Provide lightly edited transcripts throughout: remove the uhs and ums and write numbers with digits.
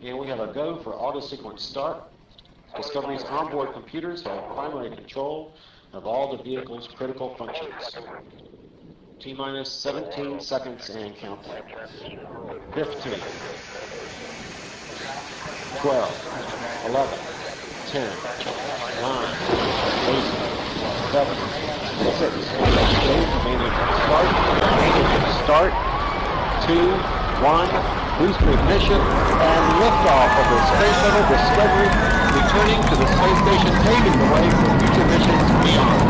And we have a go for auto sequence start. Discovery's onboard computers have primary control of all the vehicle's critical functions. T-minus 17 seconds and counting. 15, 12, 11, 10, 9, 8, 7, 6, start, 2, 1, booster ignition, and liftoff of the Space Shuttle Discovery, returning to the space station, paving the way for future missions beyond.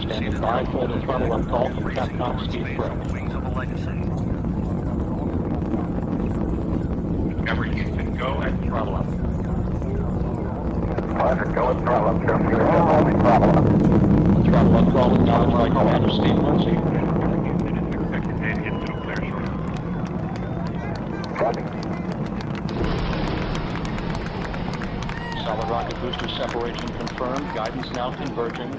Standing by for the throttle up call from Capcom Speed Pro. Discovery, you can go at throttle up. Roger, go at throttle up. Throttle up. The throttle up call acknowledged by Commander Steve Lindsay. Expected to hit to clear shortly. Solid rocket booster separation confirmed. Guidance now converging.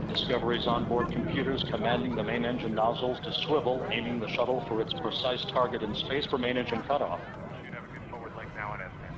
Discovery's onboard computers commanding the main engine nozzles to swivel, aiming the shuttle for its precise target in space for main engine cutoff. Should have a good forward leg now at S10.